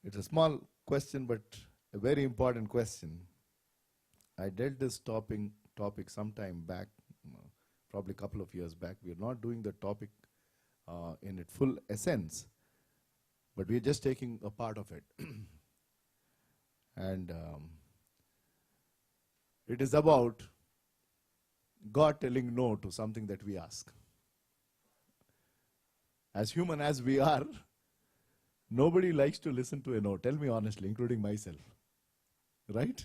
It's a small question, but a very important question. I dealt this topic sometime back, probably a couple of years back. We are not doing the topic in its full essence, but we are just taking a part of it. And it is about God telling no to something that we ask. As human as we are, nobody likes to listen to a no. Tell me honestly, including myself. Right?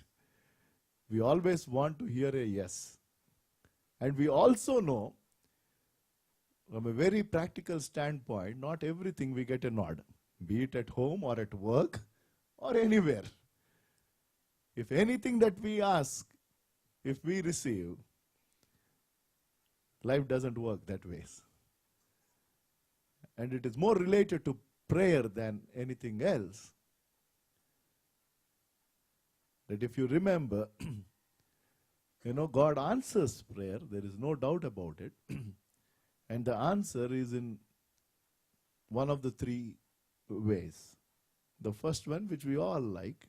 We always want to hear a yes. And we also know, from a very practical standpoint, not everything we get a nod, be it at home or at work or anywhere. If anything that we ask, if we receive, life doesn't work that way. And it is more related to prayer than anything else. That if you remember, God answers prayer, there is no doubt about it. And the answer is in one of the three ways. The first one, which we all like,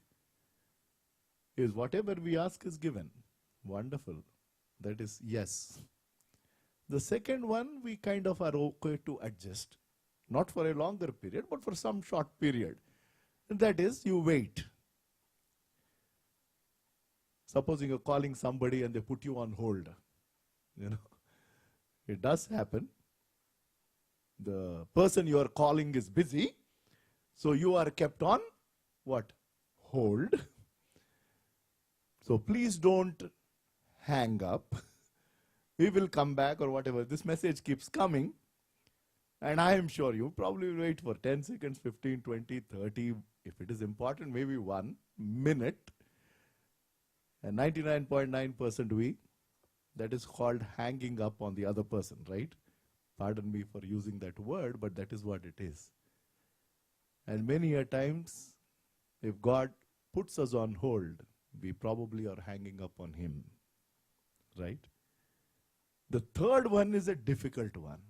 is whatever we ask is given. Wonderful. That is yes. The second one, we kind of are okay to adjust. Not for a longer period, but for some short period. And that is, you wait. Supposing you're calling somebody and they put you on hold. It does happen. The person you are calling is busy, so you are kept on what? Hold. So please don't hang up. We will come back or whatever. This message keeps coming. And I am sure you probably wait for 10 seconds, 15, 20, 30. If it is important, maybe 1 minute. And 99.9% we, that is called hanging up on the other person, right? Pardon me for using that word, but that is what it is. And many a times, if God puts us on hold, we probably are hanging up on Him, right? The third one is a difficult one.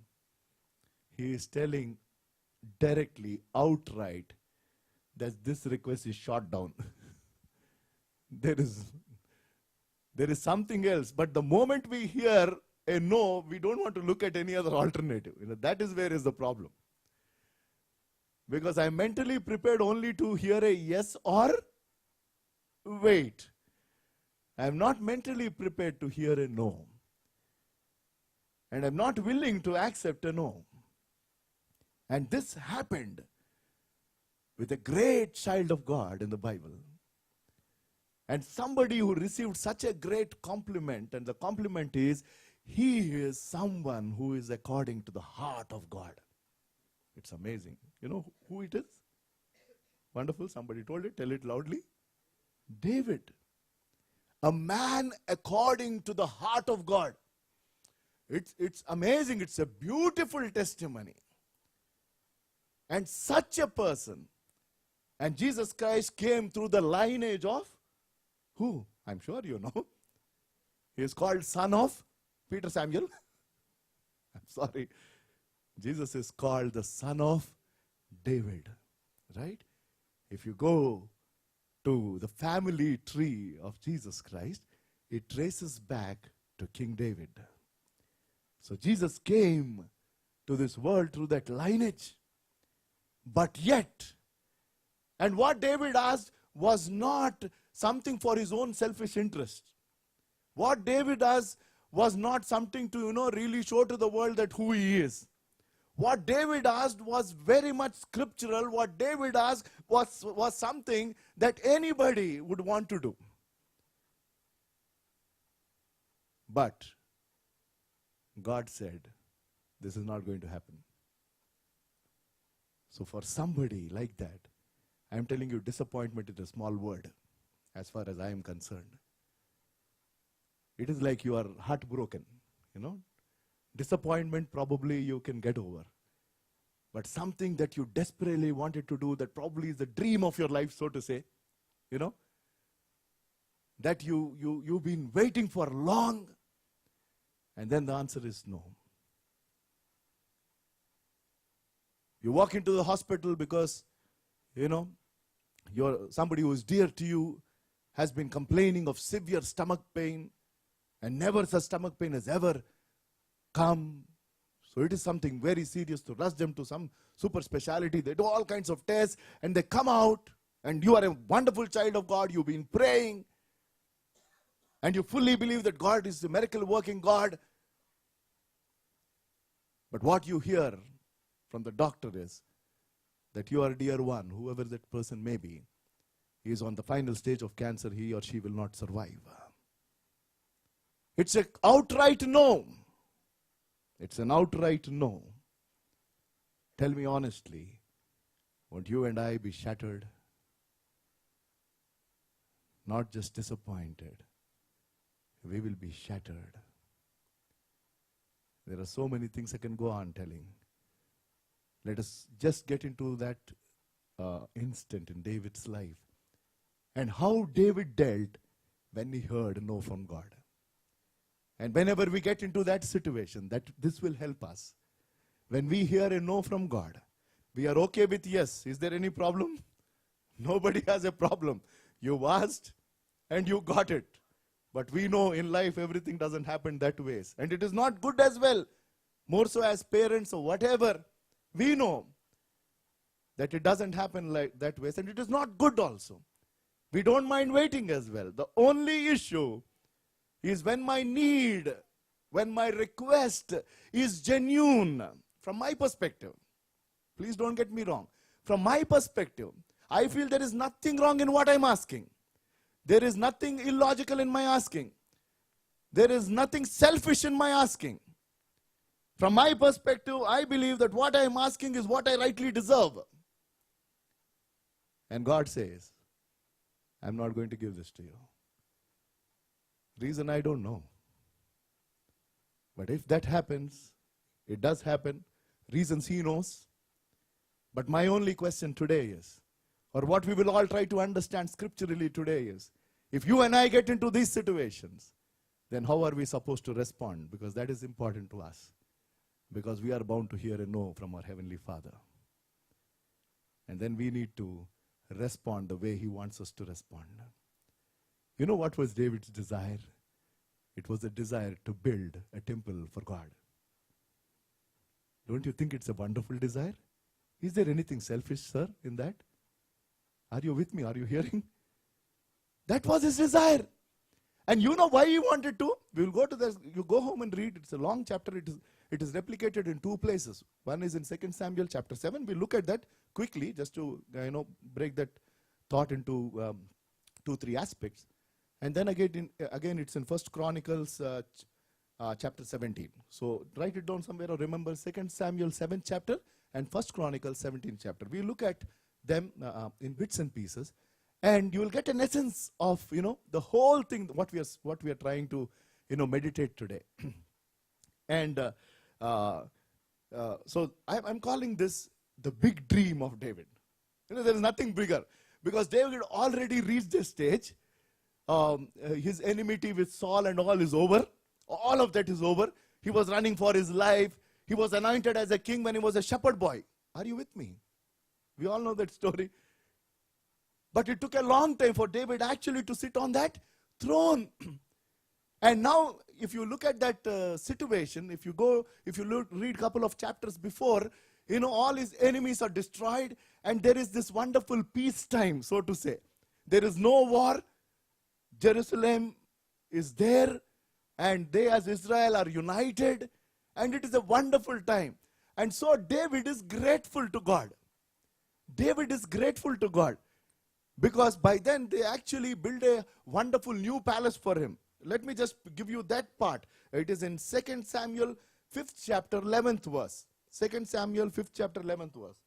He is telling directly, outright, that this request is shot down. There is something else. But the moment we hear a no, we don't want to look at any other alternative. That is where is the problem. Because I'm mentally prepared only to hear a yes or wait. I'm not mentally prepared to hear a no. And I'm not willing to accept a no. And this happened with a great child of God in the Bible. And somebody who received such a great compliment, and the compliment is, he is someone who is according to the heart of God. It's amazing. You know who it is? Wonderful. Somebody told it. Tell it loudly. David. A man according to the heart of God. It's amazing. It's a beautiful testimony. And such a person. And Jesus Christ came through the lineage of who? I'm sure you know. He is called son of Peter Samuel. I'm sorry. Jesus is called the son of David. Right? If you go to the family tree of Jesus Christ, it traces back to King David. So Jesus came to this world through that lineage. But yet, and what David asked was not something for his own selfish interest. What David asked was not something to, really show to the world that who he is. What David asked was very much scriptural. What David asked was something that anybody would want to do. But God said, this is not going to happen. So for somebody like that, I'm telling you, disappointment is a small word as far as I am concerned. It is like you are heartbroken, Disappointment probably you can get over. But something that you desperately wanted to do, that probably is the dream of your life, so to say, that you've been waiting for long, and then the answer is no. You walk into the hospital because, somebody who is dear to you has been complaining of severe stomach pain, and never such stomach pain has ever come. So it is something very serious to rush them to some super specialty. They do all kinds of tests and they come out, and you are a wonderful child of God. You've been praying and you fully believe that God is the miracle working God. But what you hear from the doctor is that your dear one, whoever that person may be, is on the final stage of cancer. He or she will not survive. It's an outright no. It's an outright no. Tell me honestly, won't you and I be shattered? Not just disappointed. We will be shattered. There are so many things I can go on telling. Let us just get into that instant in David's life and how David dealt when he heard no from God. And whenever we get into that situation, that this will help us. When we hear a no from God, we are okay with yes. Is there any problem? Nobody has a problem. You asked and you got it. But we know in life everything doesn't happen that way. And it is not good as well. More so as parents or whatever. We know that it doesn't happen like that way. And it is not good also. We don't mind waiting as well. The only issue is when my need, when my request is genuine, from my perspective. Please don't get me wrong. From my perspective, I feel there is nothing wrong in what I'm asking. There is nothing illogical in my asking. There is nothing selfish in my asking. From my perspective, I believe that what I am asking is what I rightly deserve. And God says, I'm not going to give this to you. Reason I don't know. But if that happens, it does happen. Reasons He knows. But my only question today is, or what we will all try to understand scripturally today is, if you and I get into these situations, then how are we supposed to respond? Because that is important to us. Because we are bound to hear a no from our Heavenly Father. And then we need to respond the way He wants us to respond. You know what was David's desire? It was a desire to build a temple for God. Don't you think it's a wonderful desire? Is there anything selfish, sir, in that? Are you with me? Are you hearing? That was his desire. And you know why he wanted to? We will go to this. You go home and read. It's a long chapter. It is replicated in two places. One is in 2 Samuel chapter 7. We'll look at that quickly just to break that thought into 2-3 aspects. And then again it's in 1 Chronicles chapter 17. So write it down somewhere or remember 2 Samuel 7th chapter and 1 Chronicles 17th chapter. We'll look at them in bits and pieces. And you will get an essence of, the whole thing, what we are trying to, meditate today. And so I'm calling this the big dream of David. There is nothing bigger. Because David already reached this stage. His enmity with Saul and all is over. All of that is over. He was running for his life. He was anointed as a king when he was a shepherd boy. Are you with me? We all know that story. But it took a long time for David actually to sit on that throne. And now, if you look at that situation, if you read a couple of chapters before, all his enemies are destroyed, and there is this wonderful peacetime, so to say. There is no war. Jerusalem is there, and they as Israel are united, and it is a wonderful time. And so David is grateful to God. David is grateful to God. Because by then they actually build a wonderful new palace for him. Let me just give you that part. It is in 2 Samuel 5th chapter 11th verse. 2 Samuel 5th chapter 11th verse.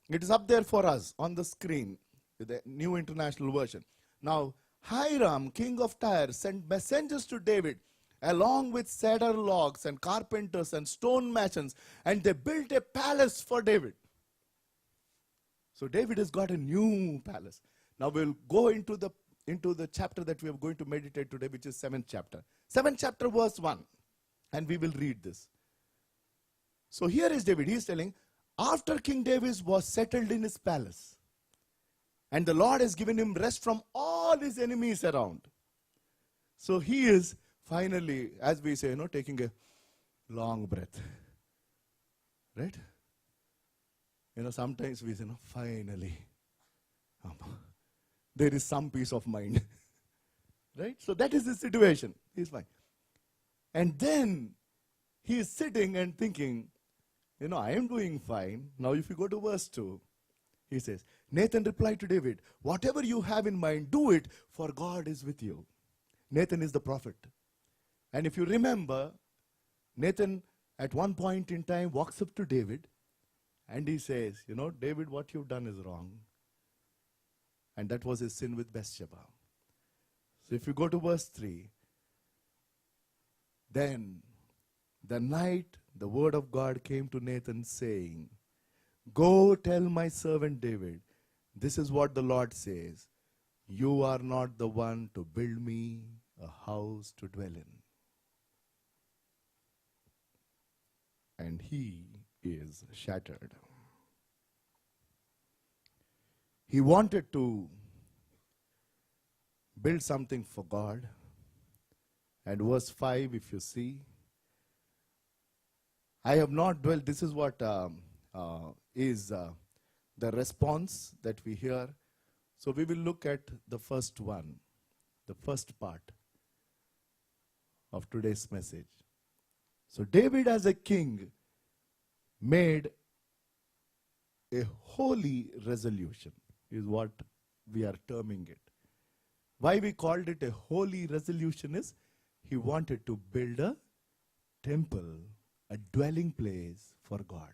It is up there for us on the screen with the New International Version. Now, Hiram, king of Tyre, sent messengers to David along with cedar logs and carpenters and stone masons, and they built a palace for David. So David has got a new palace. Now we'll go into the chapter that we are going to meditate today, which is 7th chapter. 7th chapter verse 1. And we will read this. So here is David. He is telling, After King David was settled in his palace, and the Lord has given him rest from all his enemies around. So he is finally, as we say, taking a long breath. Right? Sometimes we say, finally, there is some peace of mind. Right? So that is the situation. He's fine. And then he is sitting and thinking, I am doing fine. Now if you go to verse 2, he says, Nathan replied to David, whatever you have in mind, do it, for God is with you. Nathan is the prophet. And if you remember, Nathan at one point in time walks up to David and he says, David, what you've done is wrong. And that was his sin with Bathsheba. So if you go to verse 3, then the night the word of God came to Nathan saying, go tell my servant David, this is what the Lord says, you are not the one to build me a house to dwell in. And he is shattered. He wanted to build something for God. And verse 5, if you see, I have not dwelt. This is what is the response that we hear. So we will look at the first one, the first part of today's message. So David as a king made a holy resolution, is what we are terming it. Why we called it a holy resolution is he wanted to build a temple, a dwelling place for God.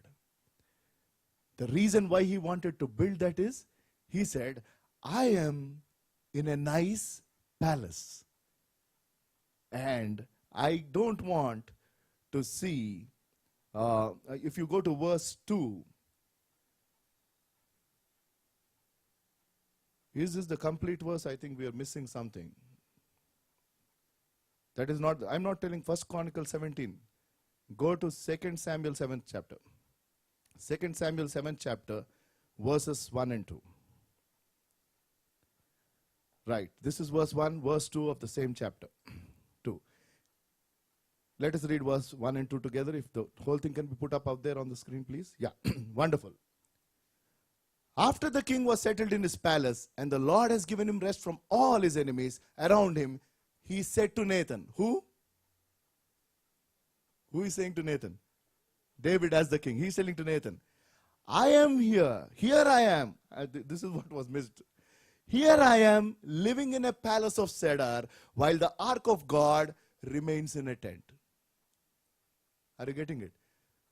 The reason why he wanted to build that is, he said, I am in a nice palace and I don't want to see, if you go to verse 2, is this the complete verse? I think we are missing something. That is not, I'm not telling 1 Chronicles 17. Go to 2 Samuel 7th chapter. 2 Samuel 7th chapter, verses 1 and 2. Right, this is verse 1, verse 2 of the same chapter. 2. Let us read verse 1 and 2 together. If the whole thing can be put up out there on the screen, please. Yeah, wonderful. After the king was settled in his palace, and the Lord has given him rest from all his enemies around him, he said to Nathan, who? Who is saying to Nathan? David as the king. He's telling to Nathan, I am here. Here I am. This is what was missed. Here I am living in a palace of cedar while the ark of God remains in a tent. Are you getting it?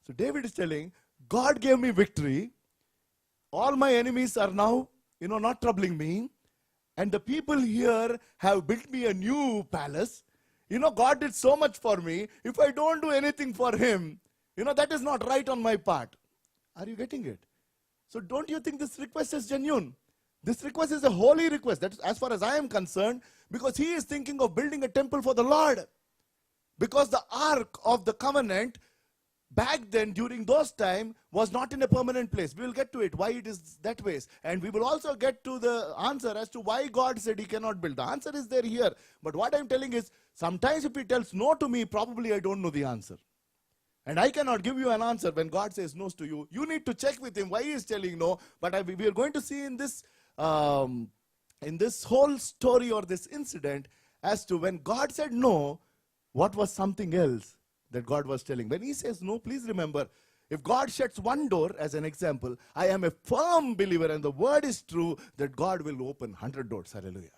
So David is telling, God gave me victory. All my enemies are now, not troubling me. And the people here have built me a new palace. God did so much for me. If I don't do anything for him, that is not right on my part. Are you getting it? So don't you think this request is genuine? This request is a holy request. That's as far as I am concerned, because he is thinking of building a temple for the Lord. Because the ark of the covenant back then, during those time, was not in a permanent place. We will get to it, why it is that way. And we will also get to the answer as to why God said he cannot build. The answer is there here. But what I'm telling is, sometimes if he tells no to me, probably I don't know the answer. And I cannot give you an answer when God says no to you. You need to check with him why he is telling no. But we are going to see in this whole story or this incident as to when God said no, what was something else that God was telling. When he says no, please remember, if God shuts one door, as an example, I am a firm believer, and the word is true, that God will open 100 doors. Hallelujah.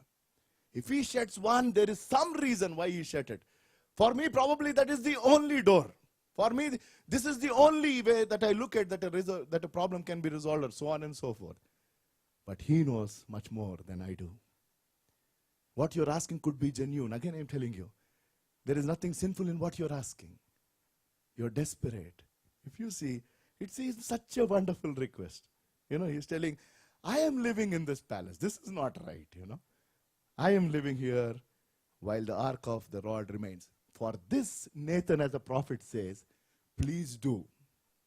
If he shuts one, there is some reason why he shut it. For me, probably that is the only door. For me, this is the only way that I look at that a problem can be resolved, or so on and so forth. But he knows much more than I do. What you're asking could be genuine. Again, I'm telling you, there is nothing sinful in what you're asking. You're desperate. If you see, it seems such a wonderful request. He's telling, I am living in this palace. This is not right, I am living here while the ark of the Lord remains. For this, Nathan as a prophet says, please do.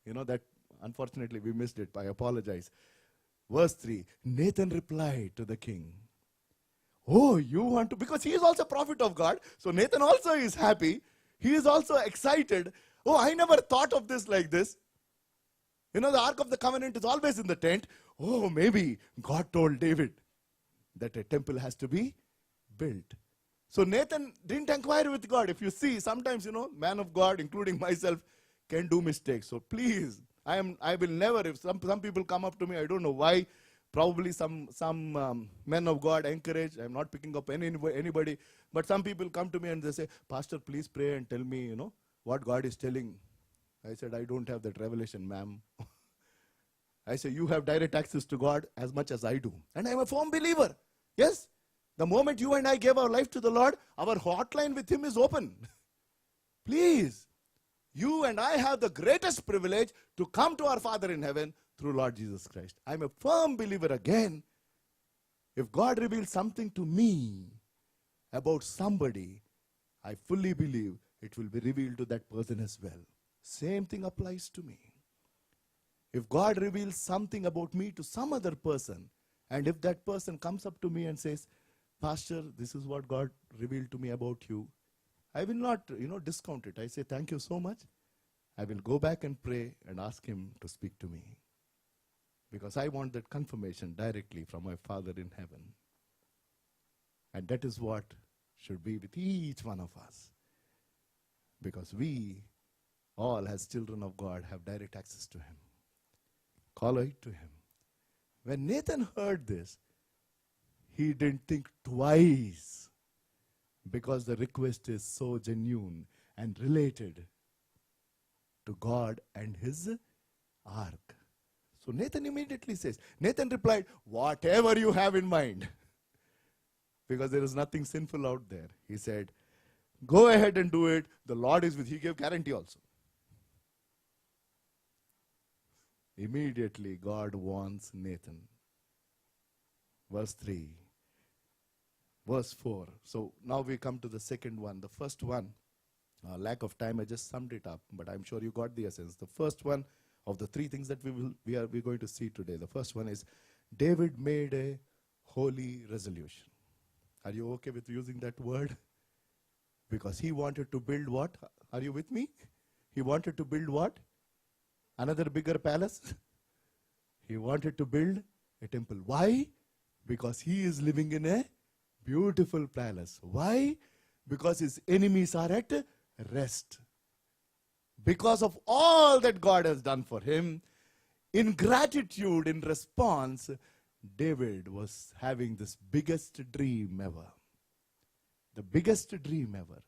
That Unfortunately, we missed it. I apologize. Verse 3, Nathan replied to the king, oh, you want to, because he is also a prophet of God. So Nathan also is happy. He is also excited. Oh, I never thought of this like this. You know, the Ark of the Covenant is always in the tent. Oh, maybe God told David that a temple has to be built. So Nathan didn't inquire with God. If you see, sometimes, man of God, including myself, can do mistakes. So please, I will never, if some people come up to me, I don't know why, probably some men of God encourage, I'm not picking up anybody, but some people come to me and they say, Pastor, please pray and tell me, what God is telling. I said, I don't have that revelation, ma'am. I say, you have direct access to God as much as I do. And I'm a firm believer. Yes, the moment you and I gave our life to the Lord, our hotline with Him is open. Please, you and I have the greatest privilege to come to our Father in heaven through Lord Jesus Christ. I'm a firm believer again. If God reveals something to me about somebody, I fully believe it will be revealed to that person as well. Same thing applies to me. If God reveals something about me to some other person, and if that person comes up to me and says, Pastor, this is what God revealed to me about you, I will not, discount it. I say, thank you so much. I will go back and pray and ask Him to speak to me. Because I want that confirmation directly from my Father in heaven. And that is what should be with each one of us. Because we all, as children of God, have direct access to Him. Call it to Him. When Nathan heard this, he didn't think twice, because the request is so genuine and related to God and His ark. So Nathan immediately says, Nathan replied, whatever you have in mind, because there is nothing sinful out there. He said, go ahead and do it. The Lord is with you. He gave guarantee also. Immediately God warns Nathan. Verse 3. Verse 4. So now we come to the second one. The first one, lack of time, I just summed it up, but I'm sure you got the essence. The first one of the three things that we're going to see today. The first one is David made a holy resolution. Are you okay with using that word? Because he wanted to build what? Are you with me? He wanted to build what? Another bigger palace? He wanted to build a temple. Why? Because he is living in a beautiful palace. Why? Because his enemies are at rest. Because of all that God has done for him, in gratitude, in response, David was having this biggest dream ever. The biggest dream ever.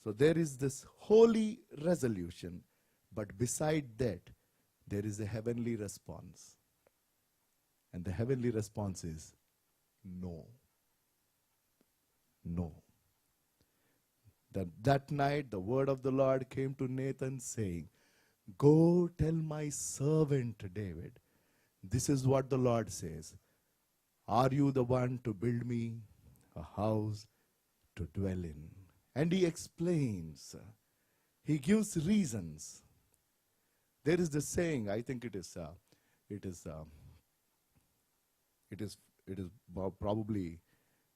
So there is this holy resolution, but beside that, there is a heavenly response. And the heavenly response is no. No. That night, the word of the Lord came to Nathan saying, go tell my servant David, this is what the Lord says. Are you the one to build me a house to dwell in? And he explains. He gives reasons. There is this saying, I think it is probably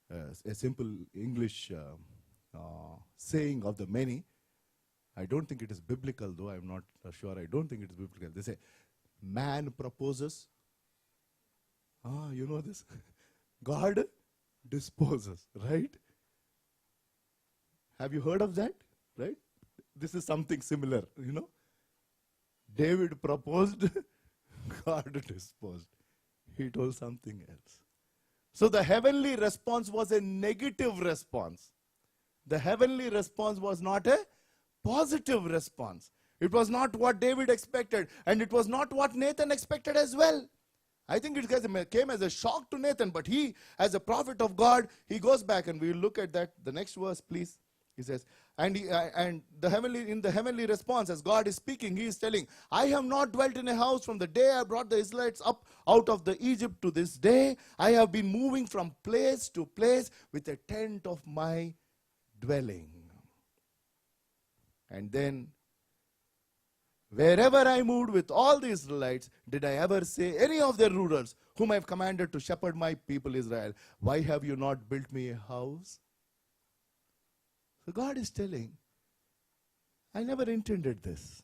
a simple English saying of the many. I don't think it is biblical, though. I'm not sure. I don't think it is biblical. They say, man proposes. You know this? God disposes, right? Have you heard of that? Right? This is something similar, David proposed, God disposed. He told something else. So the heavenly response was a negative response. The heavenly response was not a positive response. It was not what David expected, and it was not what Nathan expected as well. I think it came as a shock to Nathan, but he, as a prophet of God, he goes back, and we will look at that. The next verse, please. He says, in the heavenly response, as God is speaking, he is telling, I have not dwelt in a house from the day I brought the Israelites up out of the Egypt to this day. I have been moving from place to place with a tent of my dwelling. And then Wherever I moved with all the Israelites, did I ever say any of their rulers, whom I have commanded to shepherd my people Israel, why have you not built me a house? So God is telling, I never intended this.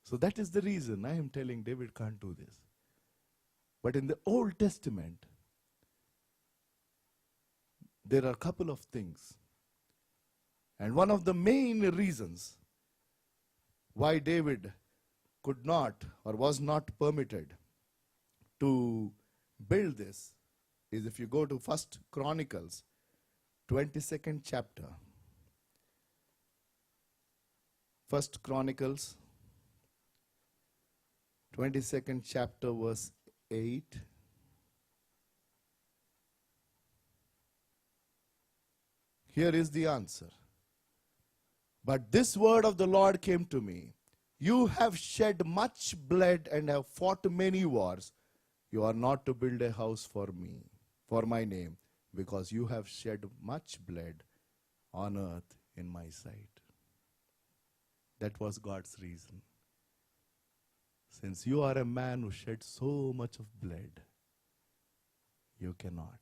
So that is the reason I am telling David can't do this. But in the Old Testament, there are a couple of things. And one of the main reasons why David could not or was not permitted to build this is if you go to 1 Chronicles 22nd chapter. 1 Chronicles 22nd chapter verse 8. Here is the answer. But this word of the Lord came to me. You have shed much blood and have fought many wars. You are not to build a house for me, for my name, because you have shed much blood on earth in my sight. That was God's reason. Since you are a man who shed so much of blood, you cannot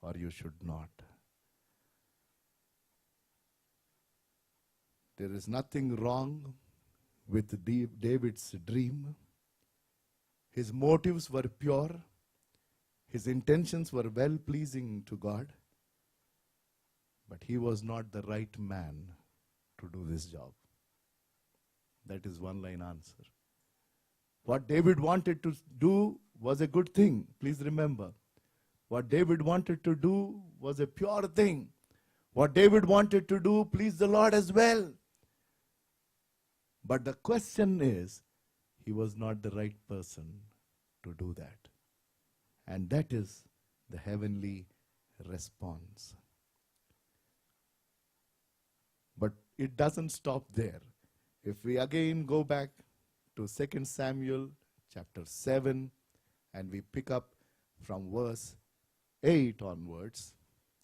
or you should not. There is nothing wrong with David's dream. His motives were pure. His intentions were well-pleasing to God. But he was not the right man to do this job. That is one-line answer. What David wanted to do was a good thing. Please remember. What David wanted to do was a pure thing. What David wanted to do pleased the Lord as well. But the question is, he was not the right person to do that. And that is the heavenly response. But it doesn't stop there. If we again go back to 2 Samuel chapter 7 and we pick up from verse 8 onwards,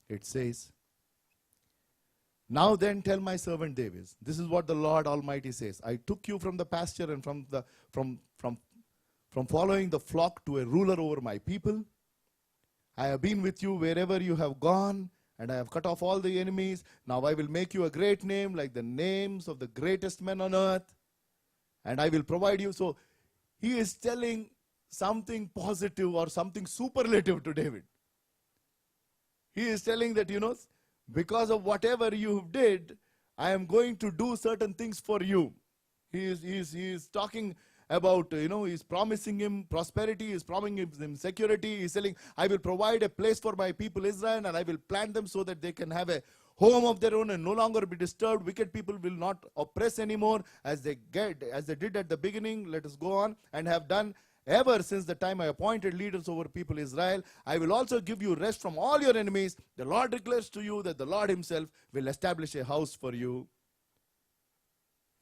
it says, now then tell my servant David, this is what the Lord Almighty says. I took you from the pasture and from following the flock to a ruler over my people. I have been with you wherever you have gone, and I have cut off all the enemies. Now I will make you a great name like the names of the greatest men on earth, and I will provide you. So he is telling something positive or something superlative to David. He is telling that, because of whatever you did, I am going to do certain things for you. He is talking about, he's promising him prosperity, he's promising him security. He's telling, I will provide a place for my people Israel, and I will plant them so that they can have a home of their own and no longer be disturbed. Wicked people will not oppress anymore as they did at the beginning. Let us go on and have done ever since the time I appointed leaders over people Israel. I will also give you rest from all your enemies. The Lord declares to you that the Lord himself will establish a house for you.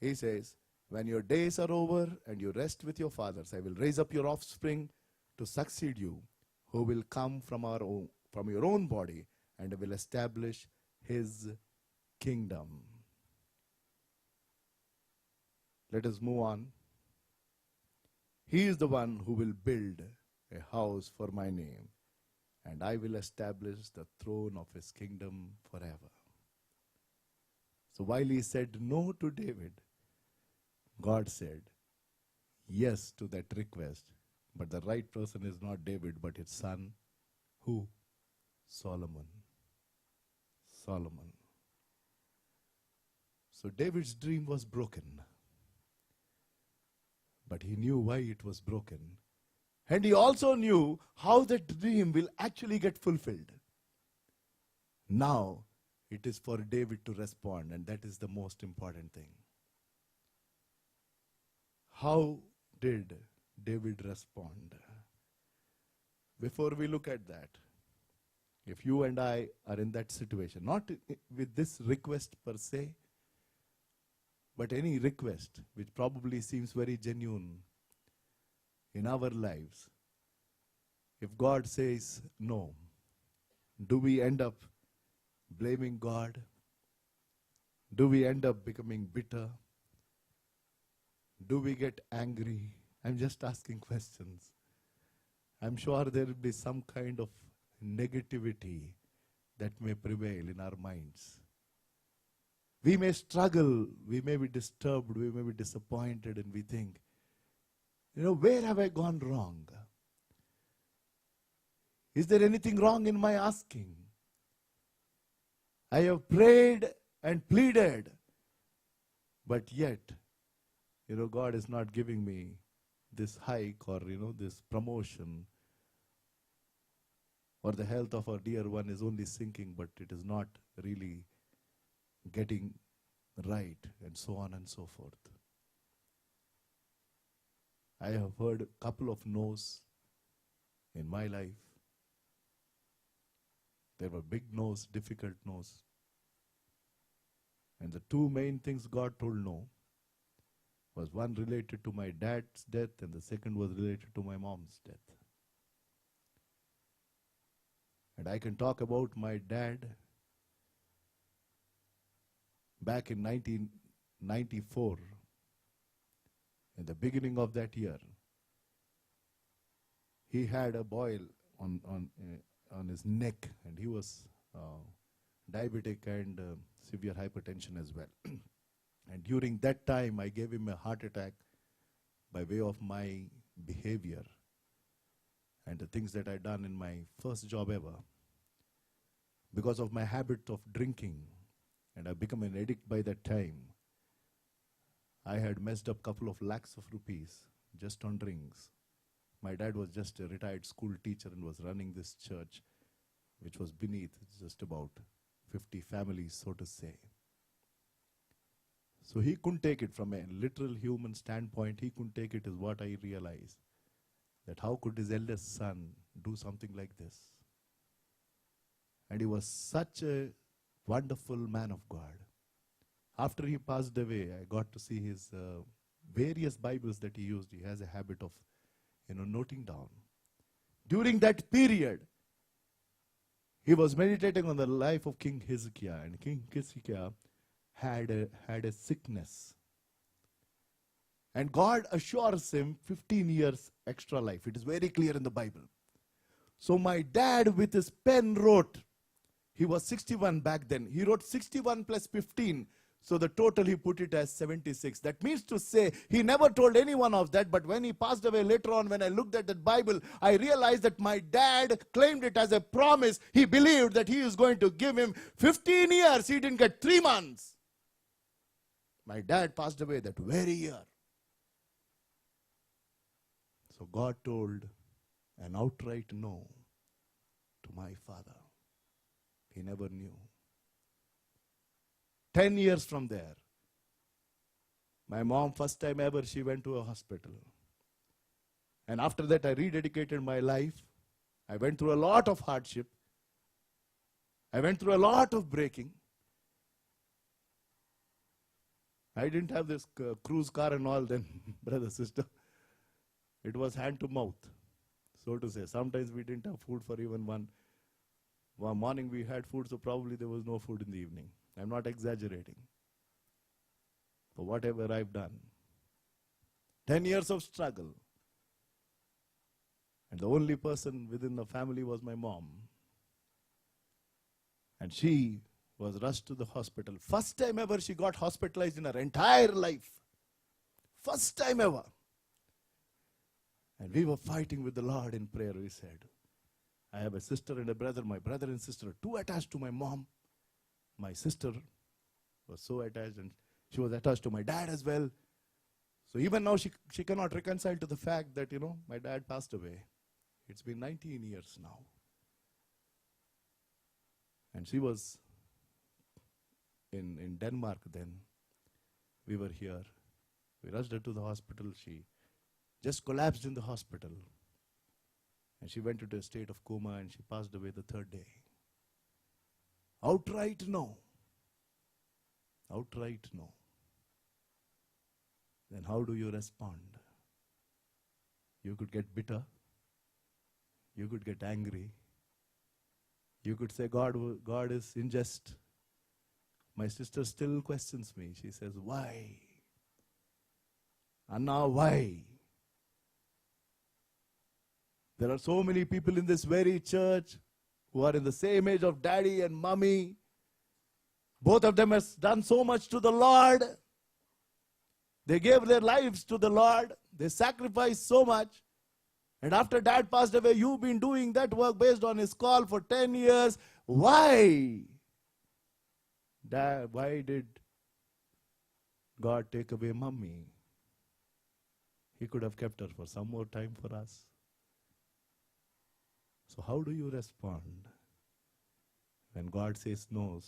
He says, when your days are over and you rest with your fathers, I will raise up your offspring to succeed you, who will come from your own body, and will establish his kingdom. Let us move on. He is the one who will build a house for my name, and I will establish the throne of his kingdom forever. So while he said no to David, God said yes to that request. But the right person is not David, but his son. Who? Solomon. Solomon. So David's dream was broken. But he knew why it was broken. And he also knew how that dream will actually get fulfilled. Now, it is for David to respond, and that is the most important thing. How did David respond? Before we look at that, if you and I are in that situation, not with this request per se, but any request which probably seems very genuine in our lives, if God says no, do we end up blaming God? Do we end up becoming bitter? Do we get angry? I'm just asking questions. I'm sure there will be some kind of negativity that may prevail in our minds. We may struggle, we may be disturbed, we may be disappointed, and we think, where have I gone wrong? Is there anything wrong in my asking? I have prayed and pleaded, but yet, God is not giving me this hike or, this promotion, or the health of our dear one is only sinking, but it is not really getting right, and so on and so forth. I have heard a couple of no's in my life. There were big no's, difficult no's. And the two main things God told no was one related to my dad's death, and the second was related to my mom's death. And I can talk about my dad back in 1994. In the beginning of that year, he had a boil on his neck, and he was diabetic and severe hypertension as well. And during that time, I gave him a heart attack by way of my behavior and the things that I'd done in my first job ever. Because of my habit of drinking, and I've become an addict by that time, I had messed up a couple of lakhs of rupees just on drinks. My dad was just a retired school teacher and was running this church, which was beneath just about 50 families, so to say. So he couldn't take it from a literal human standpoint. He couldn't take it, is what I realized. That how could his eldest son do something like this? And he was such a wonderful man of God. After he passed away, I got to see his various Bibles that he used. He has a habit of, noting down. During that period, he was meditating on the life of King Hezekiah, and King Hezekiah had a sickness. And God assures him 15 years extra life. It is very clear in the Bible. So my dad with his pen wrote, he was 61 back then. He wrote 61 plus 15. So the total he put it as 76. That means to say he never told anyone of that. But when he passed away later on, when I looked at that Bible, I realized that my dad claimed it as a promise. He believed that he is going to give him 15 years. He didn't get 3 months. My dad passed away that very year. So God told an outright no to my father. He never knew. 10 years from there, my mom, first time ever, she went to a hospital. And after that, I rededicated my life. I went through a lot of hardship. I went through a lot of breaking. I didn't have this cruise car and all then, brother, sister. It was hand to mouth, so to say. Sometimes we didn't have food for even one morning. We had food, so probably there was no food in the evening. I'm not exaggerating. For whatever I've done. 10 years of struggle. And the only person within the family was my mom. And she was rushed to the hospital. First time ever she got hospitalized in her entire life. First time ever. And we were fighting with the Lord in prayer, we said. I have a sister and a brother. My brother and sister are too attached to my mom. My sister was so attached, and she was attached to my dad as well. So even now she cannot reconcile to the fact that, my dad passed away. It's been 19 years now. And she was in Denmark then. We were here. We rushed her to the hospital. She just collapsed in the hospital. And she went into a state of coma, and she passed away the 3rd day. Outright no. Outright no. Then how do you respond? You could get bitter. You could get angry. You could say, God is unjust. My sister still questions me. She says, why? And now why? There are so many people in this very church who are in the same age of daddy and mommy. Both of them has done so much to the Lord. They gave their lives to the Lord. They sacrificed so much. And after dad passed away, you've been doing that work based on his call for 10 years. Why? Dad, why did God take away mommy? He could have kept her for some more time for us. So how do you respond when God says no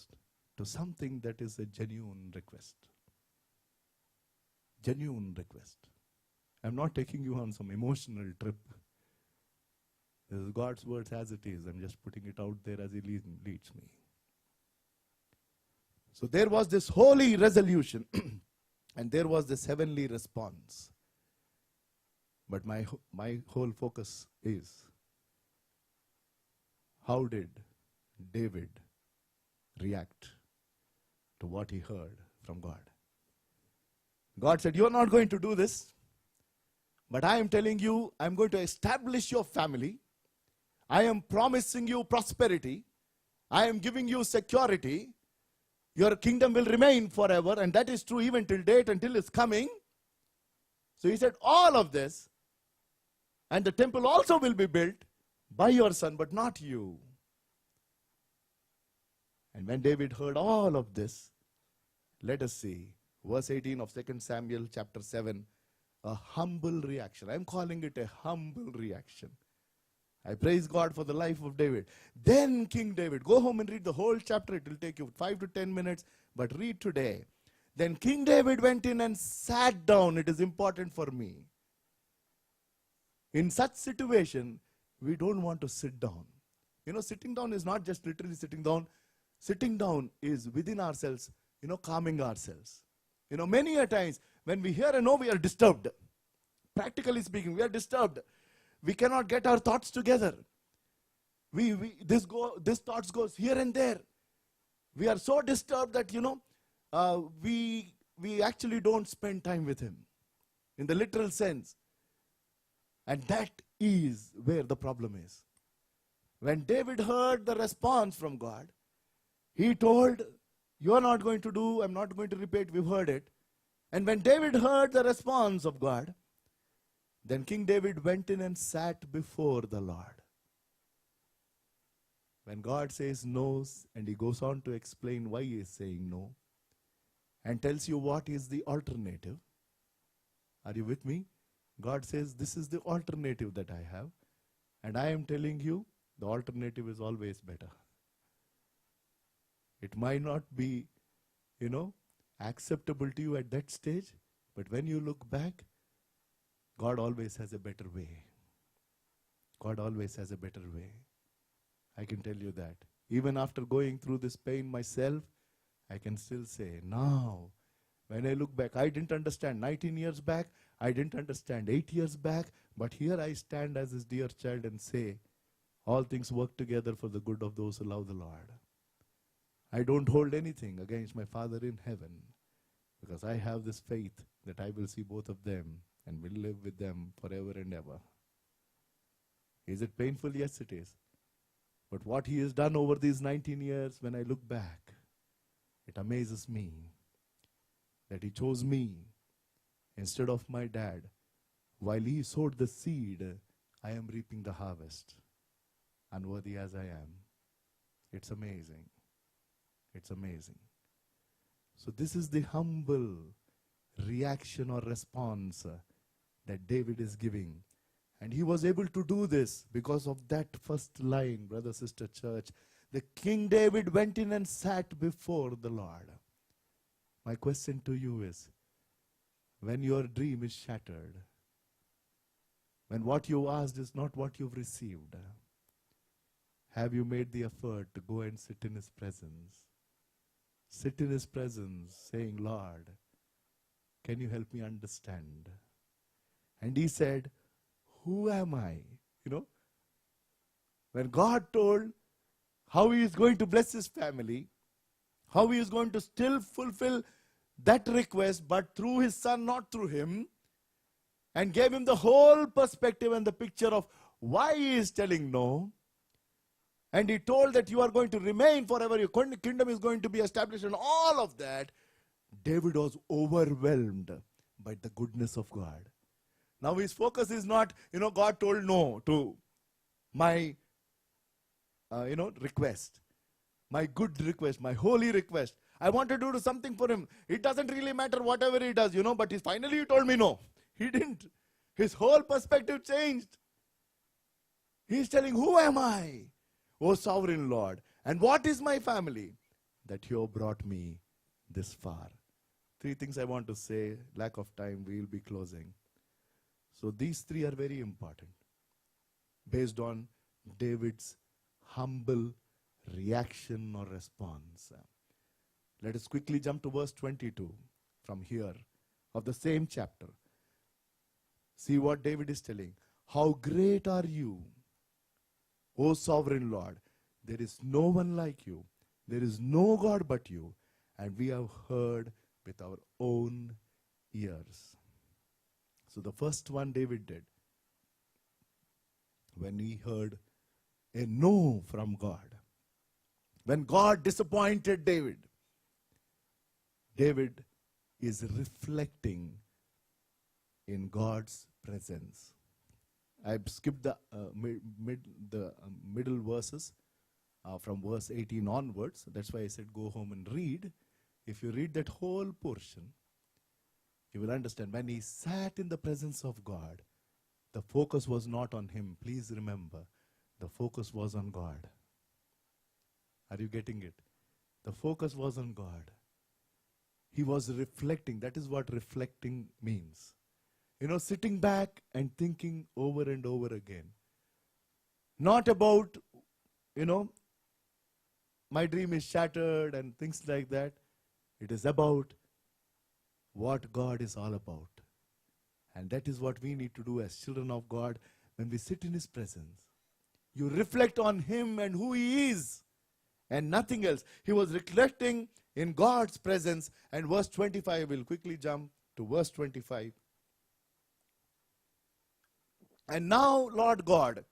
to something that is a genuine request? Genuine request. I'm not taking you on some emotional trip. This is God's words as it is. I'm just putting it out there as He leads me. So there was this holy resolution and there was this heavenly response. But my whole focus is, how did David react to what he heard from God? God said, you're not going to do this, but I am telling you, I'm going to establish your family. I am promising you prosperity. I am giving you security. Your kingdom will remain forever, and that is true even till date, until it's coming. So he said, all of this, and the temple also will be built by your son, but not you. And when David heard all of this, let us see, verse 18 of 2 Samuel chapter 7, a humble reaction. I'm calling it a humble reaction. I praise God for the life of David. Then King David, go home and read the whole chapter. It will take you 5 to 10 minutes, but read today. Then King David went in and sat down. It is important for me. In such situation, we don't want to sit down. You know, sitting down is not just literally sitting down. Sitting down is within ourselves, calming ourselves. Many a times when we hear a no, we are disturbed. Practically speaking, we are disturbed. We cannot get our thoughts together. This thoughts goes here and there. We are so disturbed that, we actually don't spend time with Him in the literal sense. And that is where the problem is. When David heard the response from God, he told, you are not going to do, I'm not going to repeat, we've heard it. And when David heard the response of God, then King David went in and sat before the Lord. When God says no, and he goes on to explain why he is saying no, and tells you what is the alternative. Are you with me? God says, this is the alternative that I have. And I am telling you, the alternative is always better. It might not be, acceptable to you at that stage, but when you look back, God always has a better way. God always has a better way. I can tell you that. Even after going through this pain myself, I can still say, now, when I look back, I didn't understand 19 years back, I didn't understand 8 years back, but here I stand as his dear child and say, all things work together for the good of those who love the Lord. I don't hold anything against my Father in heaven, because I have this faith that I will see both of them and will live with them forever and ever. Is it painful? Yes, it is. But what he has done over these 19 years, when I look back, it amazes me that he chose me instead of my dad. While he sowed the seed, I am reaping the harvest, unworthy as I am. It's amazing. It's amazing. So this is the humble reaction or response that David is giving. And he was able to do this because of that first line, brother, sister, church. The King David went in and sat before the Lord. My question to you is, when your dream is shattered, when what you asked is not what you've received, have you made the effort to go and sit in his presence? Sit in his presence saying, Lord, can you help me understand? And he said, who am I? When God told how he is going to bless his family, how he is going to still fulfill that request, but through his son, not through him. and gave him the whole perspective and the picture of why he is telling no. And he told that you are going to remain forever, your kingdom is going to be established, and all of that. David was overwhelmed by the goodness of God. Now his focus is not, God told no to my, request, my good request, my holy request. I want to do something for him. It doesn't really matter whatever he does, but finally he told me no. He didn't. His whole perspective changed. He's telling, who am I, O sovereign Lord? And what is my family that you have brought me this far? 3 things I want to say. Lack of time, we will be closing. So these 3 are very important, based on David's humble reaction or response. Let us quickly jump to verse 22 from here of the same chapter. See what David is telling. How great are you, O sovereign Lord. There is no one like you. There is no God but you. And we have heard with our own ears. So the first one David did, when he heard a no from God, when God disappointed David, David is reflecting in God's presence. I've skipped the middle verses from verse 18 onwards. That's why I said go home and read. If you read that whole portion, you will understand. When he sat in the presence of God, the focus was not on him. Please remember, the focus was on God. Are you getting it? The focus was on God. He was reflecting. That is what reflecting means. Sitting back and thinking over and over again. Not about, my dream is shattered and things like that. It is about what God is all about. And that is what we need to do as children of God when we sit in His presence. You reflect on Him and who He is and nothing else. He was reflecting in God's presence. And verse 25, we'll quickly jump to verse 25. And now, Lord God,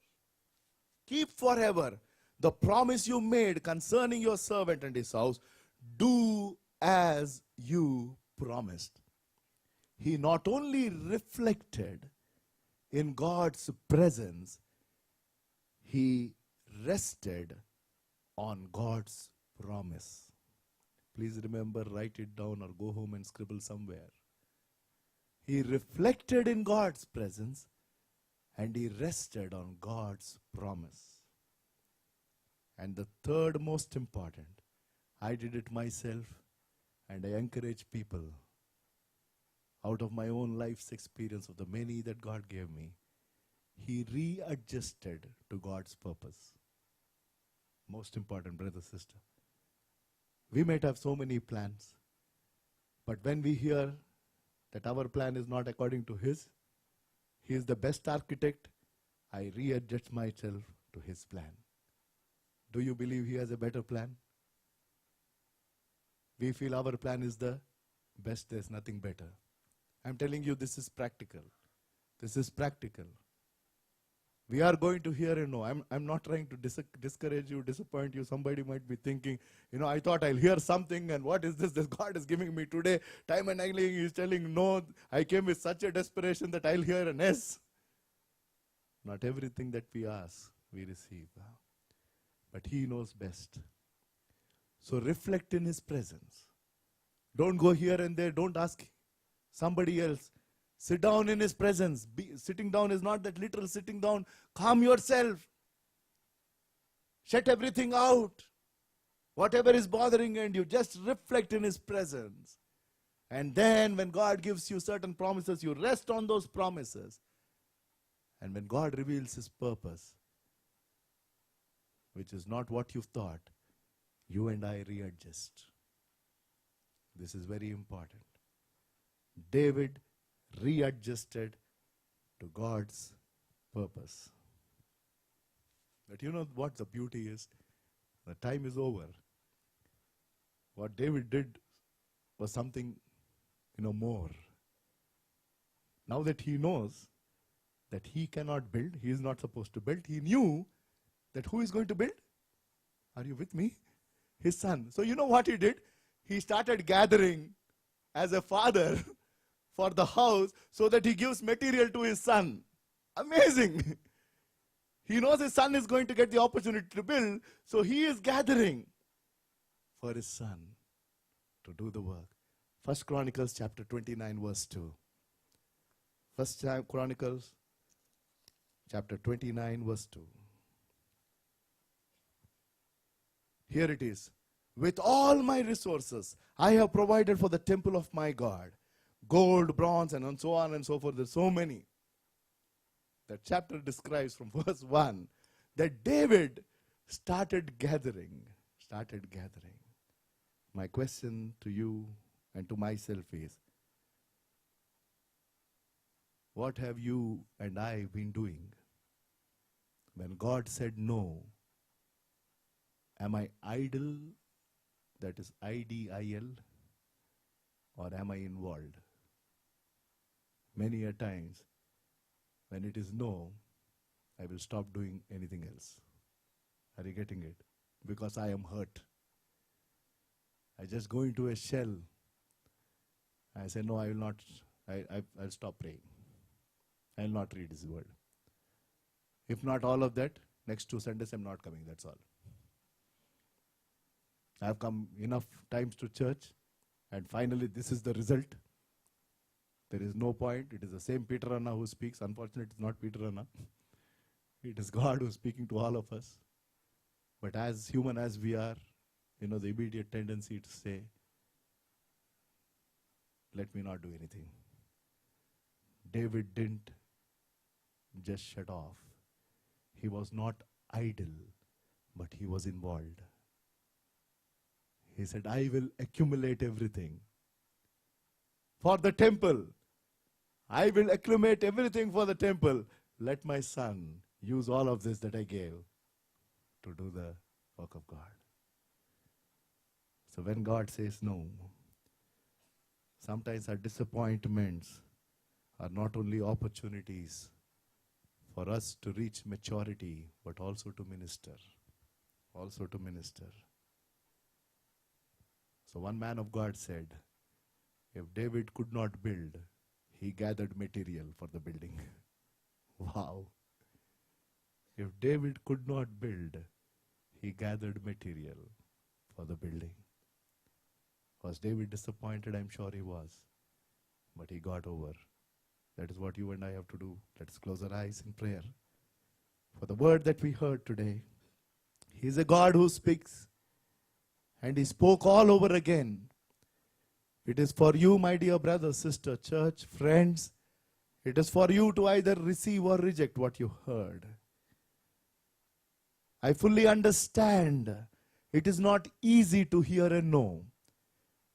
keep forever the promise you made concerning your servant and his house. Do as you promised. He not only reflected in God's presence, he rested on God's promise. Please remember, write it down or go home and scribble somewhere. He reflected in God's presence and he rested on God's promise. And the third most important, I did it myself and I encourage people out of my own life's experience of the many that God gave me. He readjusted to God's purpose. Most important, brother, sister. We might have so many plans, but when we hear that our plan is not according to His, He is the best architect, I readjust myself to His plan. Do you believe He has a better plan? We feel our plan is the best, there's nothing better. I'm telling you, this is practical. This is practical. We are going to hear and know. I'm not trying to discourage you, disappoint you. Somebody might be thinking, I thought I'll hear something, and what is this that God is giving me today? Time and again He is telling, no, I came with such a desperation that I'll hear an yes. Not everything that we ask, we receive. But He knows best. So reflect in His presence. Don't go here and there. Don't ask somebody else. Sit down in His presence. Sitting down is not that literal sitting down. Calm yourself. Shut everything out. Whatever is bothering you, just reflect in His presence. And then when God gives you certain promises, you rest on those promises. And when God reveals His purpose, which is not what you thought, you and I readjust. This is very important. David readjusted to God's purpose. But you know what the beauty is? The time is over. What David did was something, more. Now that he knows that he cannot build, he is not supposed to build, he knew that who is going to build? Are you with me? His son. So you know what he did? He started gathering as a father for the house so that he gives material to his son. Amazing. He knows his son is going to get the opportunity to build, so he is gathering for his son to do the work. First Chronicles chapter 29 verse 2. First Chronicles chapter 29 verse 2. Here it is. With all my resources, I have provided for the temple of my God. Gold, bronze, and so on and so forth. There's so many. That chapter describes from verse 1 that David started gathering. My question to you and to myself is, what have you and I been doing? When God said no, am I idle? That is IDIL, or am I involved? Many a times, when it is no, I will stop doing anything else. Are you getting it? Because I am hurt. I just go into a shell. I say, no, I will not, I'll stop praying. I will not read His word. If not all of that, next 2 Sundays I'm not coming, that's all. I have come enough times to church, and finally this is the result. There is no point. It is the same Peter Anna who speaks. Unfortunately, it's not Peter Anna. It is God who is speaking to all of us. But as human as we are, the immediate tendency to say, let me not do anything. David didn't just shut off. He was not idle, but he was involved. He said, I will accumulate everything for the temple. I will accumulate everything for the temple. Let my son use all of this that I gave to do the work of God. So when God says no, sometimes our disappointments are not only opportunities for us to reach maturity, but also to minister. So one man of God said, if David could not build, he gathered material for the building. Wow. If David could not build, he gathered material for the building. Was David disappointed? I'm sure he was. But he got over. That is what you and I have to do. Let's close our eyes in prayer. For the word that we heard today, He is a God who speaks. And He spoke all over again. It is for you, my dear brother, sister, church, friends. It is for you to either receive or reject what you heard. I fully understand it is not easy to hear a no.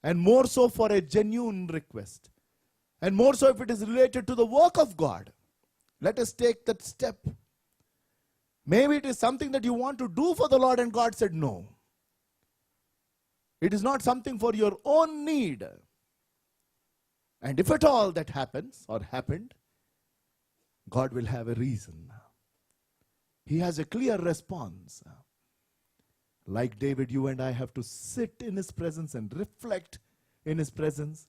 And more so for a genuine request. And more so if it is related to the work of God. Let us take that step. Maybe it is something that you want to do for the Lord and God said no. It is not something for your own need. And if at all that happens or happened, God will have a reason. He has a clear response. Like David, you and I have to sit in His presence and reflect in His presence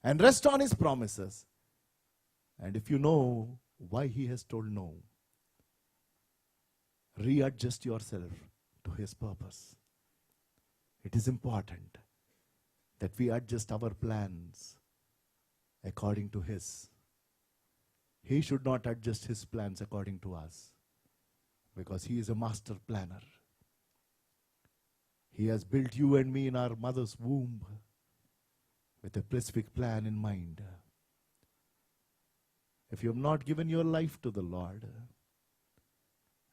and rest on His promises. And if you know why He has told no, readjust yourself to His purpose. It is important that we adjust our plans according to His. He should not adjust His plans according to us, because He is a master planner. He has built you and me in our mother's womb with a specific plan in mind. If you have not given your life to the Lord,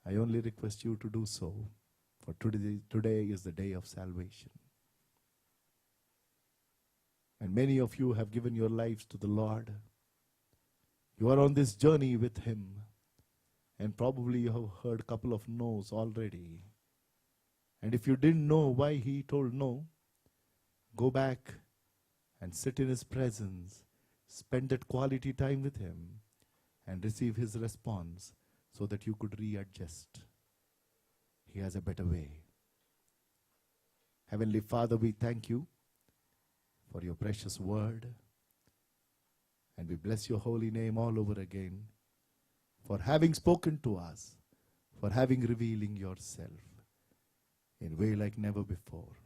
I only request you to do so. For today is the day of salvation. And many of you have given your lives to the Lord. You are on this journey with Him. And probably you have heard a couple of no's already. And if you didn't know why He told no, go back and sit in His presence. spend that quality time with him and receive his response so that you could readjust. He has a better way. Heavenly Father, we thank you for your precious word. And we bless your holy name all over again for having spoken to us, for having revealing yourself in a way like never before.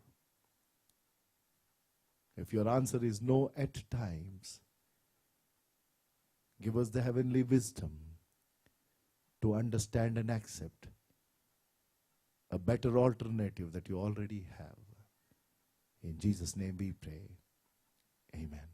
If your answer is no at times, give us the heavenly wisdom to understand and accept a better alternative that you already have. In Jesus' name we pray. Amen.